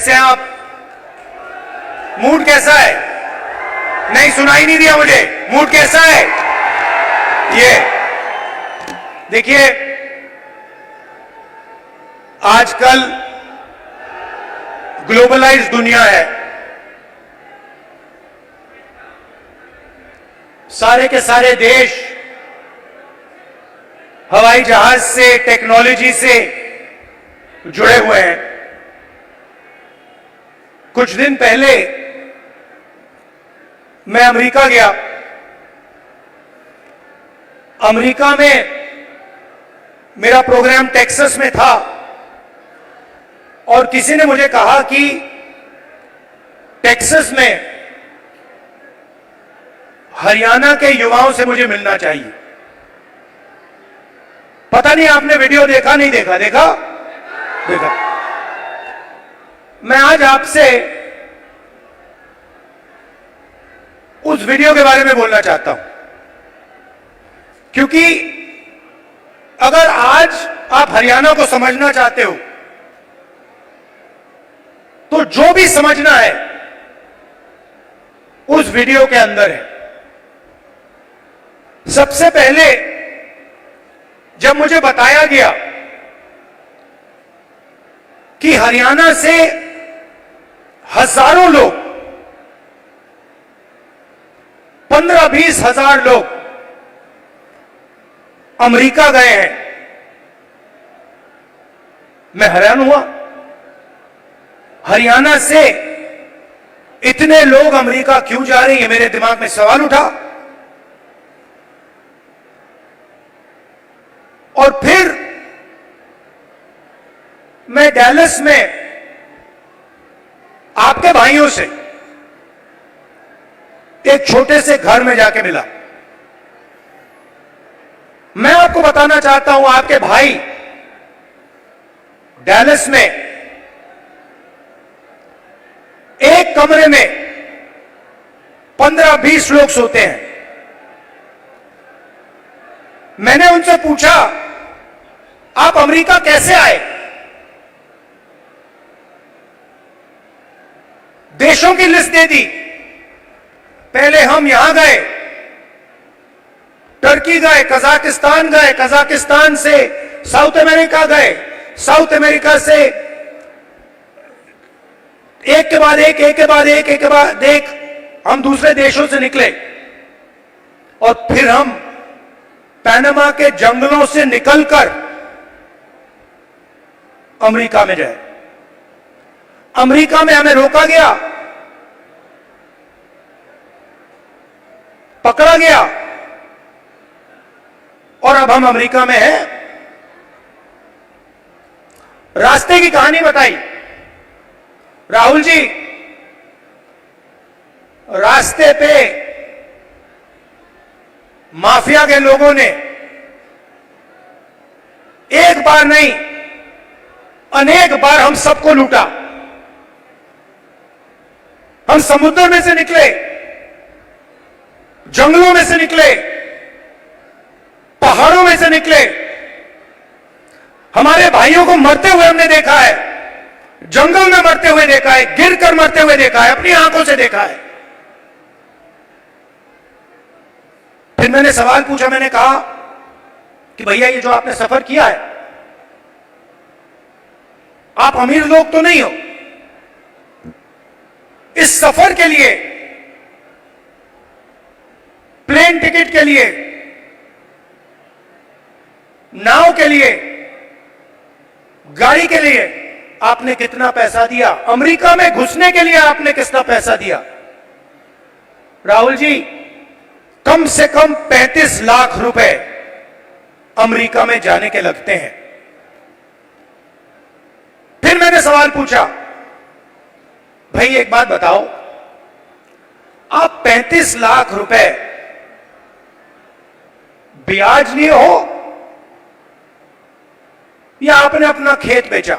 कैसे हैं आप? मूड कैसा है? नहीं, सुनाई नहीं दिया मुझे। मूड कैसा है? ये देखिए, आजकल ग्लोबलाइज्ड दुनिया है। सारे के सारे देश हवाई जहाज से, टेक्नोलॉजी से जुड़े हुए हैं। कुछ दिन पहले मैं अमेरिका गया। अमेरिका में मेरा प्रोग्राम टेक्सास में था और किसी ने मुझे कहा कि टेक्सास में हरियाणा के युवाओं से मुझे मिलना चाहिए। पता नहीं आपने वीडियो देखा, नहीं देखा? देखा? देखा। मैं आज आपसे उस वीडियो के बारे में बोलना चाहता हूं, क्योंकि अगर आज आप हरियाणा को समझना चाहते हो तो जो भी समझना है उस वीडियो के अंदर है। सबसे पहले जब मुझे बताया गया कि हरियाणा से हजारों लोग, 15-20 हजार लोग अमेरिका गए हैं, मैं हैरान हुआ। हरियाणा से इतने लोग अमेरिका क्यों जा रहे हैं, मेरे दिमाग में सवाल उठा। और फिर मैं डैलस में आपके भाइयों से एक छोटे से घर में जाके मिला। मैं आपको बताना चाहता हूं, आपके भाई डैलस में एक कमरे में 15-20 लोग सोते हैं। मैंने उनसे पूछा, आप अमेरिका कैसे आए? देशों की लिस्ट दे दी। पहले हम यहां गए, टर्की गए, कजाकिस्तान गए, कजाकिस्तान से साउथ अमेरिका गए, साउथ अमेरिका से एक के बाद एक, एक के बाद एक, एक के बाद एक हम दूसरे देशों से निकले और फिर हम पनामा के जंगलों से निकलकर अमेरिका में गए। अमेरिका में हमें रोका गया, पकड़ा गया और अब हम अमेरिका में हैं। रास्ते की कहानी बताई। राहुल जी, रास्ते पे माफिया के लोगों ने एक बार नहीं, अनेक बार हम सबको लूटा। हम समुद्र में से निकले, जंगलों में से निकले, पहाड़ों में से निकले। हमारे भाइयों को मरते हुए हमने देखा है, जंगल में मरते हुए देखा है, गिरकर मरते हुए देखा है, अपनी आंखों से देखा है। फिर मैंने सवाल पूछा, मैंने कहा कि भैया ये जो आपने सफर किया है, आप अमीर लोग तो नहीं हो। इस सफर के लिए, प्लेन टिकट के लिए, नाव के लिए, गाड़ी के लिए आपने कितना पैसा दिया? अमेरिका में घुसने के लिए आपने कितना पैसा दिया? राहुल जी, कम से कम 35 लाख रुपए अमेरिका में जाने के लगते हैं। फिर मैंने सवाल पूछा, भाई एक बात बताओ, आप 35 लाख रुपए ब्याज लिए हो या आपने अपना खेत बेचा?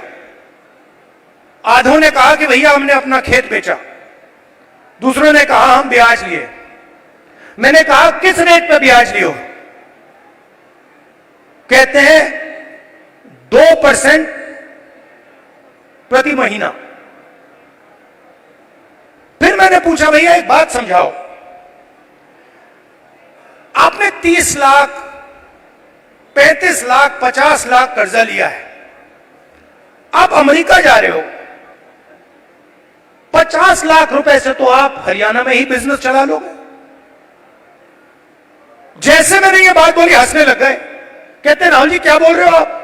आधों ने कहा कि भैया हमने अपना खेत बेचा, दूसरों ने कहा हम ब्याज लिए। मैंने कहा किस रेट पे ब्याज लियो? कहते हैं 2% प्रति महीना। फिर मैंने पूछा, भैया एक बात समझाओ, आपने 30 लाख, 35 लाख, 50 लाख कर्जा लिया है, आप अमेरिका जा रहे हो, 50 लाख रुपए से तो आप हरियाणा में ही बिजनेस चला लोगे। जैसे मैंने ये बात बोली हंसने लग गए, कहते राहुल जी क्या बोल रहे हो आप,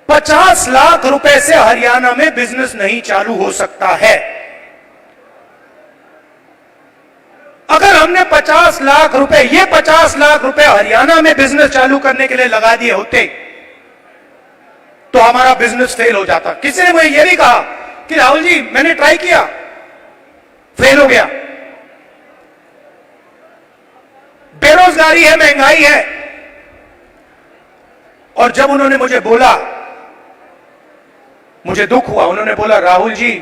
50 लाख रुपए से हरियाणा में बिजनेस नहीं चालू हो सकता है। अगर हमने 50 लाख रुपए, ये 50 लाख रुपए हरियाणा में बिजनेस चालू करने के लिए लगा दिए होते तो हमारा बिजनेस फेल हो जाता। किसी ने मुझे यह भी कहा कि राहुल जी मैंने ट्राई किया, फेल हो गया, बेरोजगारी है, महंगाई है। और जब उन्होंने मुझे बोला, मुझे दुख हुआ, उन्होंने बोला राहुल जी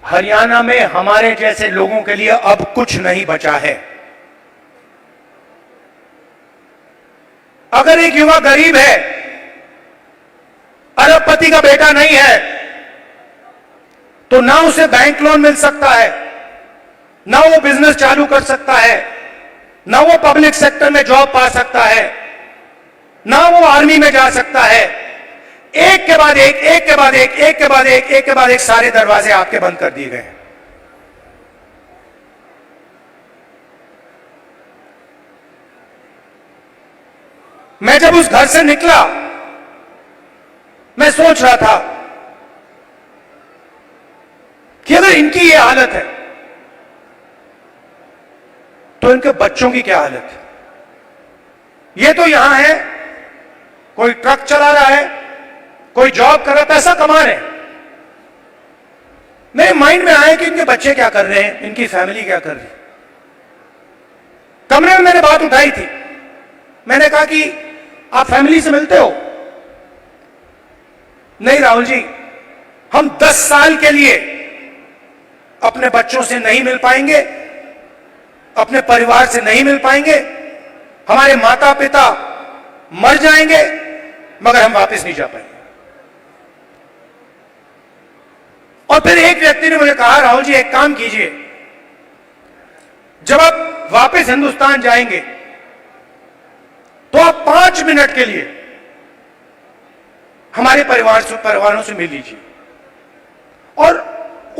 हरियाणा में हमारे जैसे लोगों के लिए अब कुछ नहीं बचा है। अगर एक युवा गरीब है, अरबपति का बेटा नहीं है, तो ना उसे बैंक लोन मिल सकता है, ना वो बिजनेस चालू कर सकता है, ना वो पब्लिक सेक्टर में जॉब पा सकता है, ना वो आर्मी में जा सकता है। एक के बाद एक, एक के बाद एक, एक के बाद एक, एक के बाद एक सारे दरवाजे आपके बंद कर दिए गए। मैं जब उस घर से निकला, मैं सोच रहा था कि अगर इनकी ये हालत है तो इनके बच्चों की क्या हालत है। ये तो यहां है, कोई ट्रक चला रहा है, कोई जॉब कर रहा है, पैसा कमा रहे हैं। मेरे माइंड में आया कि इनके बच्चे क्या कर रहे हैं, इनकी फैमिली क्या कर रही है। कमरे में मैंने बात उठाई थी, मैंने कहा कि आप फैमिली से मिलते हो? नहीं राहुल जी, हम 10 साल के लिए अपने बच्चों से नहीं मिल पाएंगे, अपने परिवार से नहीं मिल पाएंगे, हमारे माता पिता मर जाएंगे मगर हम वापस नहीं जा पाएंगे। और फिर एक व्यक्ति ने मुझे कहा राहुल जी एक काम कीजिए, जब आप वापस हिंदुस्तान जाएंगे तो आप 5 मिनट के लिए हमारे परिवारों से मिल लीजिए और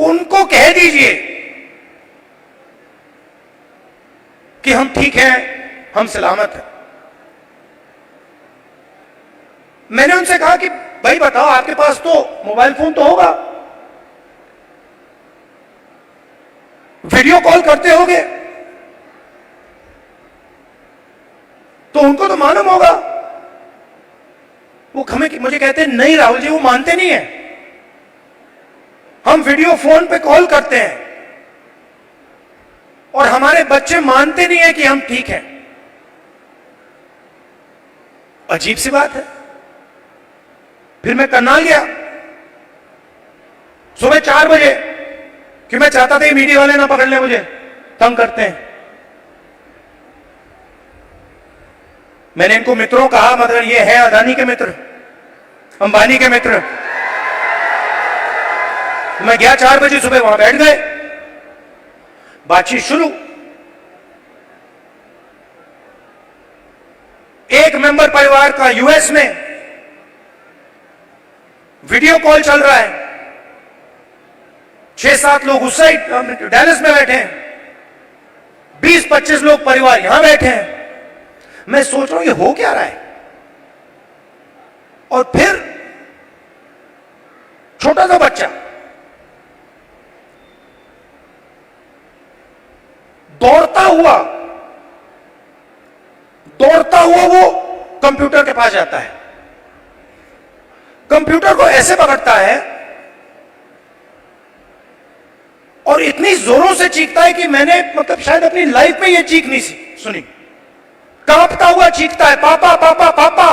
उनको कह दीजिए कि हम ठीक हैं, हम सलामत हैं। मैंने उनसे कहा कि भाई बताओ, आपके पास तो मोबाइल फोन तो होगा, वीडियो कॉल करते होगे, तो उनको तो मालूम होगा। वो मुझे कहते हैं नहीं राहुल जी, वो मानते नहीं है, हम वीडियो फोन पे कॉल करते हैं और हमारे बच्चे मानते नहीं है कि हम ठीक हैं। अजीब सी बात है। फिर मैं करनाल गया सुबह 4 बजे, कि मैं चाहता था ये मीडिया वाले ना पकड़ ले, मुझे तंग करते हैं। मैंने इनको मित्रों कहा, मतलब ये है अदानी के मित्र, अंबानी के मित्र। मैं गया 4 बजे सुबह, वहां बैठ गए, बातचीत शुरू। एक मेंबर परिवार का यूएस में वीडियो कॉल चल रहा है, 6-7 लोग उस साइड डैलस में बैठे हैं, 20-25 लोग परिवार यहां बैठे हैं। मैं सोच रहा हूं ये हो क्या रहा है। और फिर छोटा सा बच्चा दौड़ता हुआ वो कंप्यूटर के पास जाता है, कंप्यूटर को ऐसे पकड़ता है और इतनी जोरों से चीखता है कि मैंने मतलब शायद अपनी लाइफ में ये चीख नहीं सुनी। कांपता हुआ चीखता है, पापा पापा पापा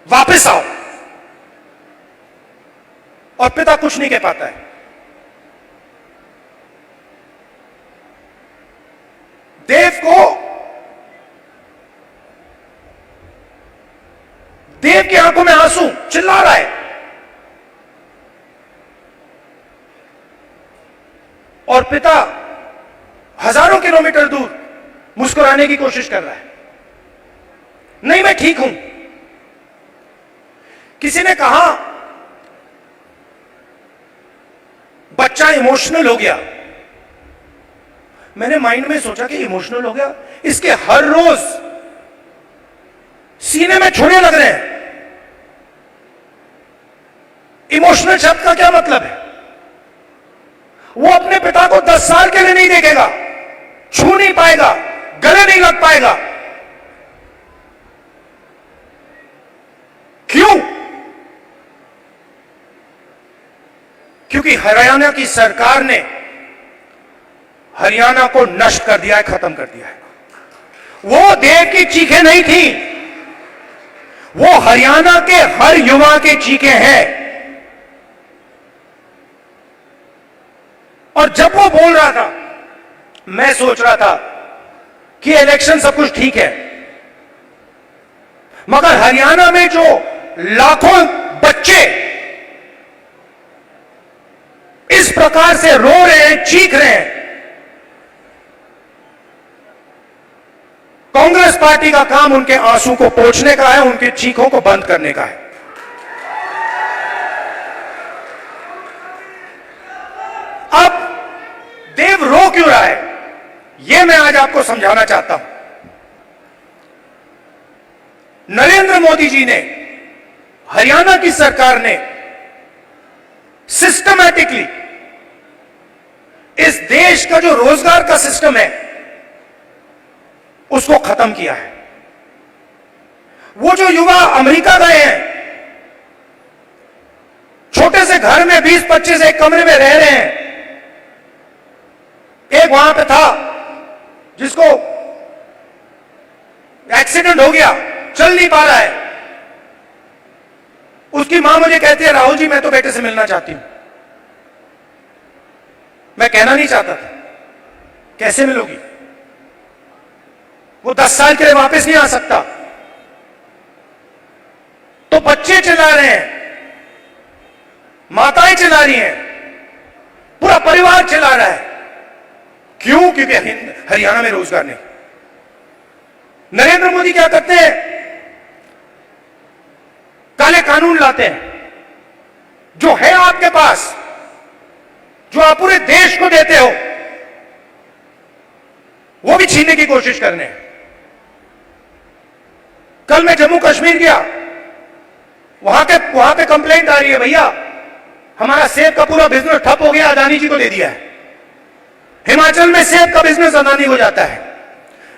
वापस आओ। और पिता कुछ नहीं कह पाता है। देव की आंखों में आंसू, चिल्ला रहा है, और पिता हजारों किलोमीटर दूर मुस्कुराने की कोशिश कर रहा है, नहीं मैं ठीक हूं। किसी ने कहा बच्चा इमोशनल हो गया। मैंने माइंड में सोचा कि इमोशनल हो गया, इसके हर रोज सीने में छुरे लग रहे हैं। इमोशनल शब्द का क्या मतलब है? वो अपने पिता को 10 साल के लिए नहीं देखेगा, छू नहीं पाएगा, गले नहीं लग पाएगा। क्यों? क्योंकि हरियाणा की सरकार ने हरियाणा को नष्ट कर दिया है, खत्म कर दिया है। वो देव की चीखें नहीं थी, वो हरियाणा के हर युवा की चीखें हैं। और जब वो बोल रहा था, मैं सोच रहा था कि इलेक्शन सब कुछ ठीक है, मगर हरियाणा में जो लाखों बच्चे इस प्रकार से रो रहे हैं, चीख रहे हैं, कांग्रेस पार्टी का काम उनके आंसू को पोंछने का है, उनके चीखों को बंद करने का है। अब देव रो क्यों रहा है, यह मैं आज आपको समझाना चाहता हूं। नरेंद्र मोदी जी ने, हरियाणा की सरकार ने सिस्टमैटिकली इस देश का जो रोजगार का सिस्टम है उसको खत्म किया है। वो जो युवा अमेरिका गए हैं, छोटे से घर में 20-25 एक कमरे में रह रहे हैं। एक वहां पे था जिसको एक्सीडेंट हो गया, चल नहीं पा रहा है। उसकी मां मुझे कहती है, राहुल जी मैं तो बेटे से मिलना चाहती हूं। मैं कहना नहीं चाहता था, कैसे मिलोगी? वो 10 साल के लिए वापस नहीं आ सकता। तो बच्चे चिल्ला रहे हैं, माताएं चिल्ला रही हैं, पूरा परिवार चिल्ला रहा है। क्यों? क्योंकि हरियाणा में रोजगार नहीं। नरेंद्र मोदी क्या करते हैं? काले कानून लाते हैं, जो है आपके पास, जो आप पूरे देश को देते हो, वो भी छीनने की कोशिश कर रहे हैं। कल मैं जम्मू कश्मीर गया, वहां पे कंप्लेंट आ रही है, भैया हमारा सेब का पूरा बिजनेस ठप हो गया, अदानी जी को दे दिया है। हिमाचल में सेब का बिजनेस अदानी हो जाता है,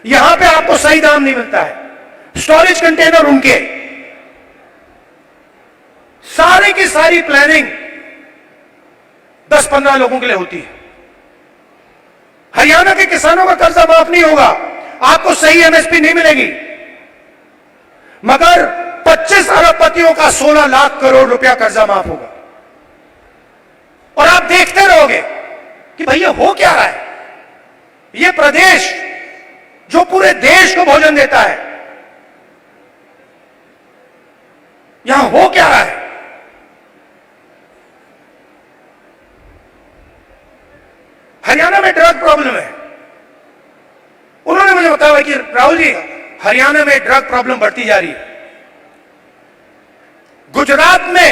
यहां पे आपको सही दाम नहीं मिलता है, स्टोरेज कंटेनर उनके, सारी की सारी प्लानिंग 10-15 लोगों के लिए होती है। हरियाणा के किसानों का कर्जा माफ नहीं होगा, आपको सही एमएसपी नहीं मिलेगी, मगर 25 अरबपतियों का 16 लाख करोड़ रुपया कर्जा माफ होगा। और आप देखते रहोगे कि भैया हो क्या रहा है। ये प्रदेश जो पूरे देश को भोजन देता है, यहां हो क्या रहा है? हरियाणा में ड्रग प्रॉब्लम है। उन्होंने मुझे बताया कि राहुल जी हरियाणा में ड्रग प्रॉब्लम बढ़ती जा रही है। गुजरात में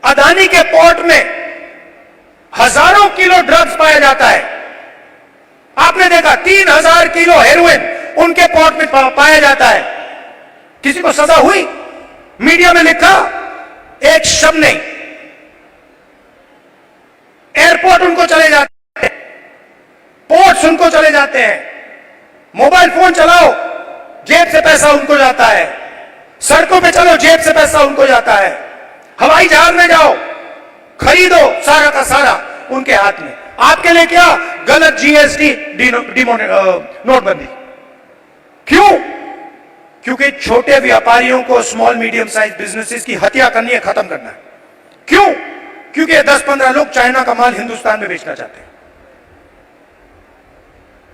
अदानी के पोर्ट में हजारों किलो ड्रग्स पाया जाता है। आपने देखा 3000 किलो हेरोइन उनके पोर्ट में पाया जाता है। किसी को सजा हुई? मीडिया में लिखा? एक शब्द नहीं। एयरपोर्ट उनको चले जाते हैं, पोर्ट्स उनको चले जाते हैं, मोबाइल फोन चलाओ जेब से पैसा उनको जाता है, सड़कों पे चलो जेब से पैसा उनको जाता है, हवाई जहाज में जाओ खरीदो, सारा का सारा उनके हाथ में। आपके लिए क्या? गलत जीएसटी, नोटबंदी। क्यों? क्योंकि छोटे व्यापारियों को, स्मॉल मीडियम साइज बिजनेसेस की हत्या करनी है, खत्म करना है। क्यों? क्योंकि 10-15 लोग चाइना का माल हिंदुस्तान में बेचना चाहते हैं,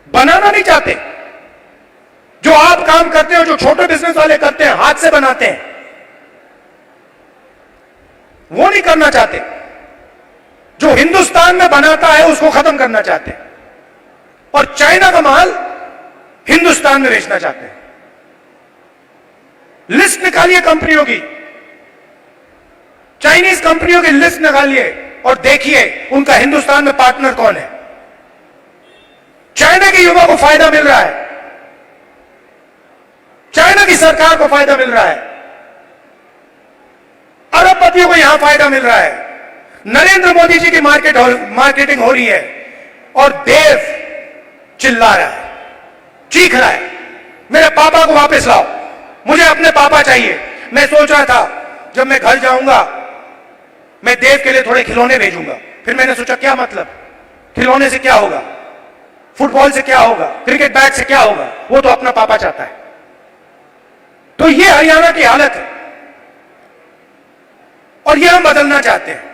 बनाना नहीं चाहते। जो आप काम करते हो, जो छोटे बिजनेस वाले करते हैं, हाथ से बनाते हैं, वो नहीं करना चाहते। जो हिंदुस्तान में बनाता है उसको खत्म करना चाहते हैं और चाइना का माल हिंदुस्तान में बेचना चाहते हैं। लिस्ट निकालिए कंपनियों की, चाइनीज कंपनियों की लिस्ट निकालिए और देखिए उनका हिंदुस्तान में पार्टनर कौन है। चाइना के युवा को फायदा मिल रहा है, चाइना की सरकार को फायदा मिल रहा है, अरबपतियों को यहां फायदा मिल रहा है, नरेंद्र मोदी जी की मार्केटिंग हो रही है और देव चिल्ला रहा है, चीख रहा है, मेरे पापा को वापस लाओ, मुझे अपने पापा चाहिए। मैं सोच रहा था जब मैं घर जाऊंगा मैं देव के लिए थोड़े खिलौने भेजूंगा, फिर मैंने सोचा क्या मतलब, खिलौने से क्या होगा, फुटबॉल से क्या होगा, क्रिकेट बैट से क्या होगा, वो तो अपना पापा चाहता है। तो ये हरियाणा की हालत है और ये हम बदलना चाहते हैं।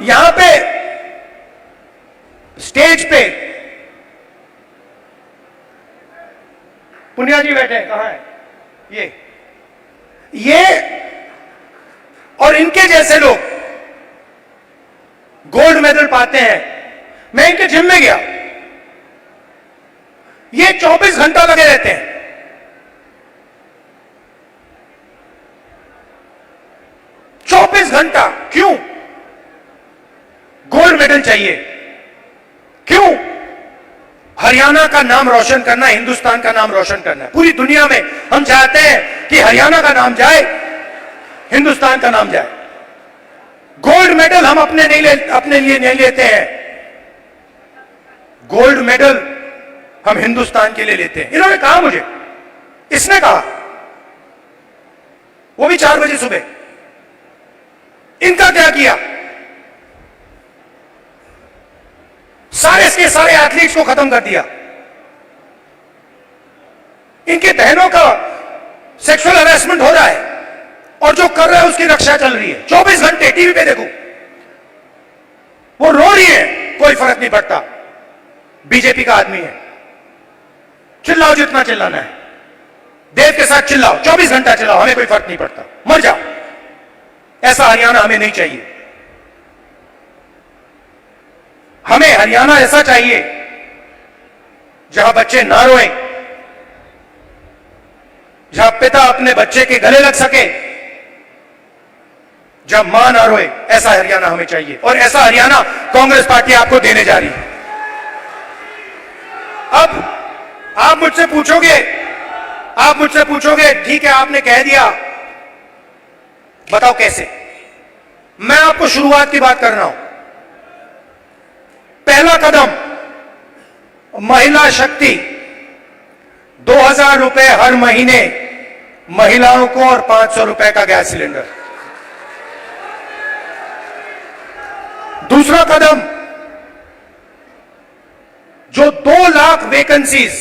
यहां पे स्टेज पे पुनिया जी बैठे हैं, कहां है ये और इनके जैसे लोग गोल्ड मेडल पाते हैं। मैं इनके जिम में गया, ये 24 घंटा लगे रहते हैं, 24 घंटा। क्यों? गोल्ड मेडल चाहिए। क्यों? हरियाणा का नाम रोशन करना, हिंदुस्तान का नाम रोशन करना है। पूरी दुनिया में हम चाहते हैं कि हरियाणा का नाम जाए, हिंदुस्तान का नाम जाए। गोल्ड मेडल हम अपने लिए नहीं लेते हैं, गोल्ड मेडल हम हिंदुस्तान के लिए लेते हैं। इन्होंने कहा मुझे, इसने कहा, वो भी 4 बजे सुबह। इनका क्या किया? सारे के सारे एथलीट्स को खत्म कर दिया। इनके बहनों का सेक्सुअल हैरेसमेंट हो रहा है और जो कर रहा है उसकी रक्षा चल रही है। 24 घंटे टीवी पे देखो, वो रो रही है, कोई फर्क नहीं पड़ता, बीजेपी का आदमी है, चिल्लाओ जितना चिल्लाना है, देव के साथ चिल्लाओ, 24 घंटा चिल्लाओ, हमें कोई फर्क नहीं पड़ता, मर जाओ। ऐसा हरियाणा हमें नहीं चाहिए। हमें हरियाणा ऐसा चाहिए जहां बच्चे ना रोएं, जहां पिता अपने बच्चे के गले लग सके, जहां मां ना रोए। ऐसा हरियाणा हमें चाहिए और ऐसा हरियाणा कांग्रेस पार्टी आपको देने जा रही है। अब आप मुझसे पूछोगे ठीक है आपने कह दिया, बताओ कैसे। मैं आपको शुरुआत की बात कर रहा हूं। पहला कदम, महिला शक्ति, 2000 रुपए हर महीने महिलाओं को और 500 रुपए का गैस सिलेंडर। दूसरा कदम, जो 2 लाख वैकेंसीज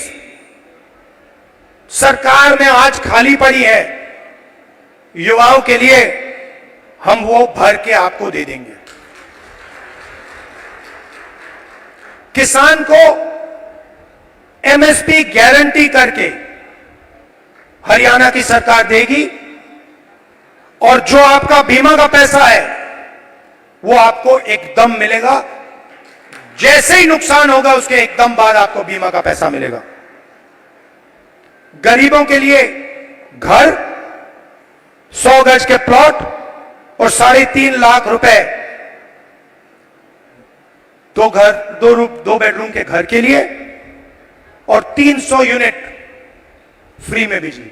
सरकार में आज खाली पड़ी है युवाओं के लिए, हम वो भर के आपको दे देंगे। किसान को एमएसपी गारंटी करके हरियाणा की सरकार देगी और जो आपका बीमा का पैसा है वो आपको एकदम मिलेगा। जैसे ही नुकसान होगा उसके एकदम बाद आपको बीमा का पैसा मिलेगा। गरीबों के लिए घर, 100 गज के प्लॉट और 3.5 लाख रुपए दो बेडरूम के घर के लिए और 300 यूनिट फ्री में बिजली।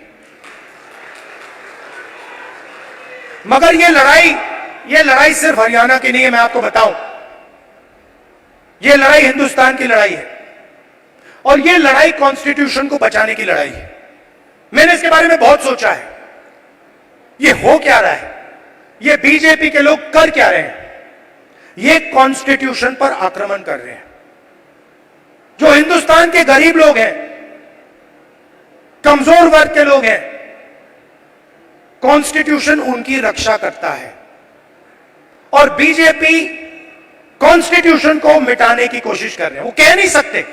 मगर ये लड़ाई सिर्फ हरियाणा की नहीं है, मैं आपको बताऊं, ये लड़ाई हिंदुस्तान की लड़ाई है और ये लड़ाई कॉन्स्टिट्यूशन को बचाने की लड़ाई है। मैंने इसके बारे में बहुत सोचा है, ये हो क्या रहा है, ये बीजेपी के लोग कर क्या रहे हैं। ये कॉन्स्टिट्यूशन पर आक्रमण कर रहे हैं। जो हिंदुस्तान के गरीब लोग हैं, कमजोर वर्ग के लोग हैं, कॉन्स्टिट्यूशन उनकी रक्षा करता है और बीजेपी कॉन्स्टिट्यूशन को मिटाने की कोशिश कर रहे हैं। वो कह नहीं सकते,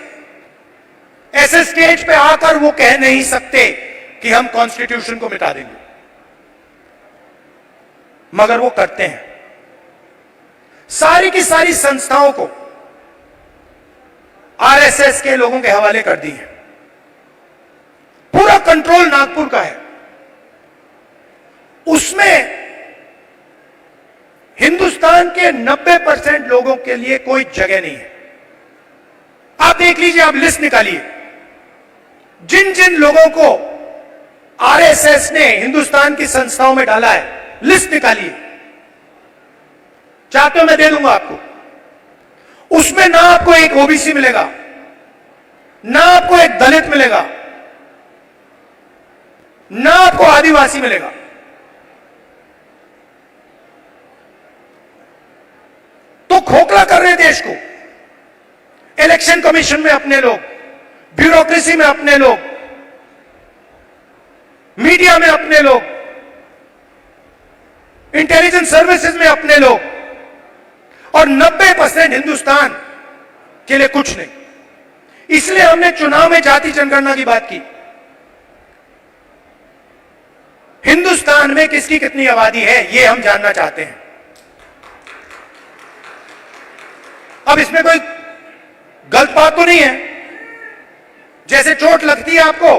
ऐसे स्टेज पे आकर वो कह नहीं सकते कि हम कॉन्स्टिट्यूशन को मिटा देंगे। मगर वो करते हैं। सारी की सारी संस्थाओं को आरएसएस के लोगों के हवाले कर दी है। पूरा कंट्रोल नागपुर का है। उसमें हिंदुस्तान के 90% लोगों के लिए कोई जगह नहीं है। आप देख लीजिए, आप लिस्ट निकालिए, जिन जिन लोगों को आरएसएस ने हिंदुस्तान की संस्थाओं में डाला है, लिस्ट निकालिए। चाहते हो मैं दे दूंगा आपको। उसमें ना आपको एक ओबीसी मिलेगा, ना आपको एक दलित मिलेगा, ना आपको आदिवासी मिलेगा। तो खोखला कर रहे हैं देश को। इलेक्शन कमीशन में अपने लोग, ब्यूरोक्रेसी में अपने लोग, मीडिया में अपने लोग, इंटेलिजेंस सर्विसेज में अपने लोग, और 90% हिंदुस्तान के लिए कुछ नहीं। इसलिए हमने चुनाव में जाति जनगणना की बात की। हिंदुस्तान में किसकी कितनी आबादी है, यह हम जानना चाहते हैं। अब इसमें कोई गलत बात तो नहीं है। जैसे चोट लगती है, आपको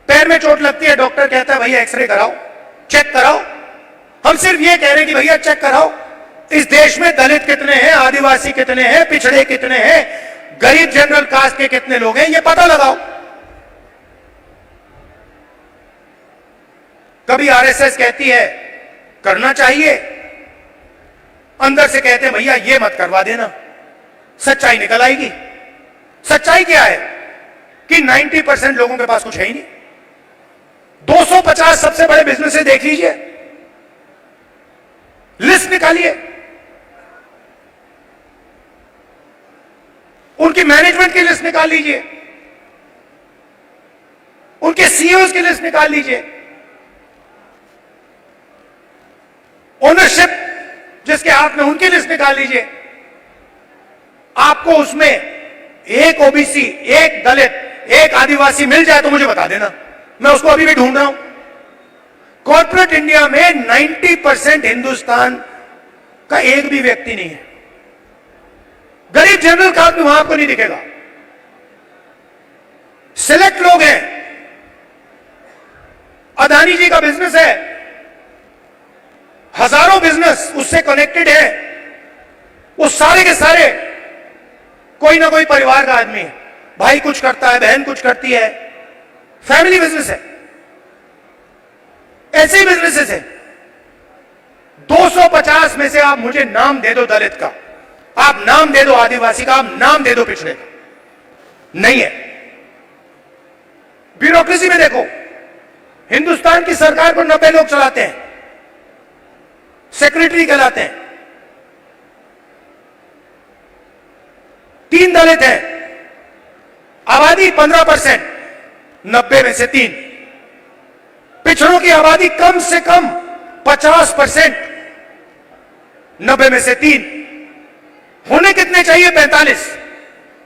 पैर में चोट लगती है, डॉक्टर कहता है भैया एक्सरे कराओ, चेक कराओ। हम सिर्फ ये कह रहे हैं कि भैया चेक कराओ, इस देश में दलित कितने हैं, आदिवासी कितने हैं, पिछड़े कितने हैं, गरीब जनरल कास्ट के कितने लोग हैं, ये पता लगाओ। कभी आरएसएस कहती है करना चाहिए, अंदर से कहते हैं भैया ये मत करवा देना। सच्चाई निकल आएगी। सच्चाई क्या है कि 90% लोगों के पास कुछ है ही नहीं। 250 सबसे बड़े बिजनेस देख लीजिए, लिस्ट निकालिए, उनकी मैनेजमेंट की लिस्ट निकाल लीजिए, उनके सीईओ की लिस्ट निकाल लीजिए, ओनरशिप जिसके हाथ में उनकी लिस्ट निकाल लीजिए। आपको उसमें एक ओबीसी, एक दलित, एक आदिवासी मिल जाए तो मुझे बता देना, मैं उसको अभी भी ढूंढ रहा हूं। कॉर्पोरेट इंडिया में 90% हिंदुस्तान का एक भी व्यक्ति नहीं है। गरीब जनरल कास्ट में वहां आपको नहीं दिखेगा। सिलेक्ट लोग हैं। अदानी जी का बिजनेस है, हजारों बिजनेस उससे कनेक्टेड है। वो सारे के सारे कोई ना कोई परिवार का आदमी है। भाई कुछ करता है, बहन कुछ करती है, फैमिली बिजनेस है। ऐसे ही बिजनेसेस है। 250 में से आप मुझे नाम दे दो दलित का, आप नाम दे दो आदिवासी का, आप नाम दे दो पिछड़े का, नहीं है। ब्यूरोक्रेसी में देखो, हिंदुस्तान की सरकार को 90 लोग चलाते हैं, सेक्रेटरी कहलाते हैं। 3 दलित हैं, आबादी 15%, 90 में से 3। पिछड़ों की आबादी कम से कम 50%, 90 में से 3। होने कितने चाहिए? 45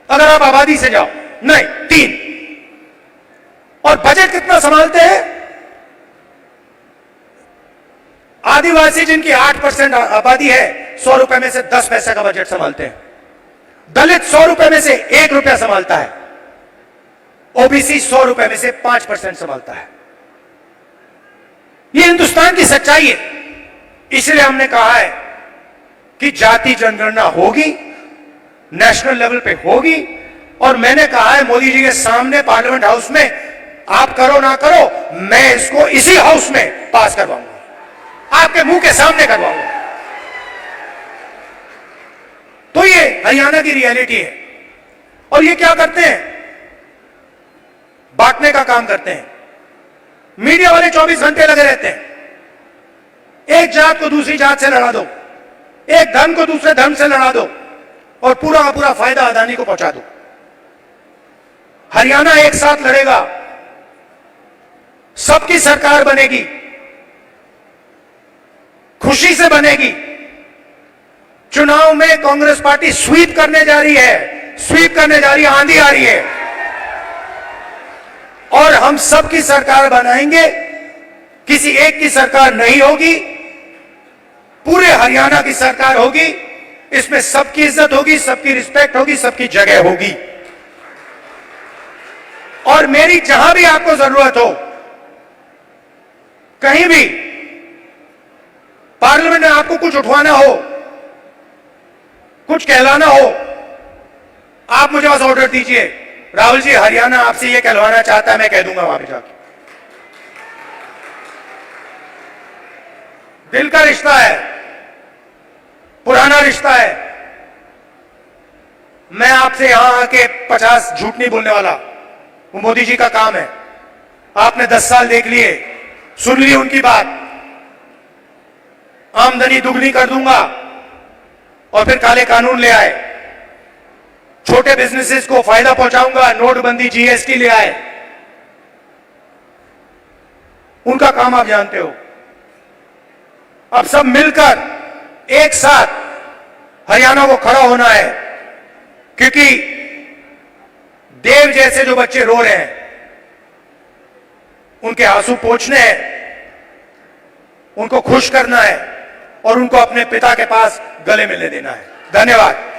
अगर आप आबादी से जाओ, नहीं 3। और बजट कितना संभालते हैं? आदिवासी जिनकी 8% आबादी है, 100 रुपए में से 10 पैसे का बजट संभालते हैं। दलित 100 रुपए में से 1 रुपया संभालता है। ओबीसी 100 रुपए में से 5% संभालता है। यह हिंदुस्तान की सच्चाई है। इसलिए हमने कहा है कि जाति जनगणना होगी, नेशनल लेवल पे होगी। और मैंने कहा है मोदी जी के सामने पार्लियामेंट हाउस में, आप करो ना करो, मैं इसको इसी हाउस में पास करवाऊंगा, आपके मुंह के सामने करवाऊंगा। तो ये हरियाणा की रियलिटी है। और ये क्या करते हैं? बांटने का काम करते हैं। मीडिया वाले 24 घंटे लगे रहते हैं। एक जात को दूसरी जात से लड़ा दो, एक धर्म को दूसरे धर्म से लड़ा दो, और पूरा का पूरा फायदा अदानी को पहुंचा दो। हरियाणा एक साथ लड़ेगा, सबकी सरकार बनेगी, खुशी से बनेगी। चुनाव में कांग्रेस पार्टी स्वीप करने जा रही है, स्वीप करने जा रही है, आंधी आ रही है। और हम सबकी सरकार बनाएंगे किसी एक की सरकार नहीं होगी, पूरे हरियाणा की सरकार होगी। इसमें सबकी इज्जत होगी, सबकी रिस्पेक्ट होगी, सबकी जगह होगी। और मेरी जहां भी आपको जरूरत हो, कहीं भी पार्लियामेंट में आपको कुछ उठवाना हो, कुछ कहलाना हो, आप मुझे बस ऑर्डर दीजिए, राहुल जी हरियाणा आपसे ये कहलवाना चाहता है, मैं कह दूंगा वहां पे जाके। दिल का रिश्ता है, पुराना रिश्ता है। मैं आपसे यहां आके 50 झूठ नहीं बोलने वाला, वो मोदी जी का काम है। आपने 10 साल देख लिए, सुन ली उनकी बात, आमदनी दुगनी कर दूंगा, और फिर काले कानून ले आए, छोटे बिजनेसेस को फायदा पहुंचाऊंगा, नोटबंदी जीएसटी ले आए। उनका काम आप जानते हो। अब सब मिलकर एक साथ हरियाणा को खड़ा होना है, क्योंकि देव जैसे जो बच्चे रो रहे हैं, उनके आंसू पोंछने हैं, उनको खुश करना है और उनको अपने पिता के पास गले मिलने देना है। धन्यवाद।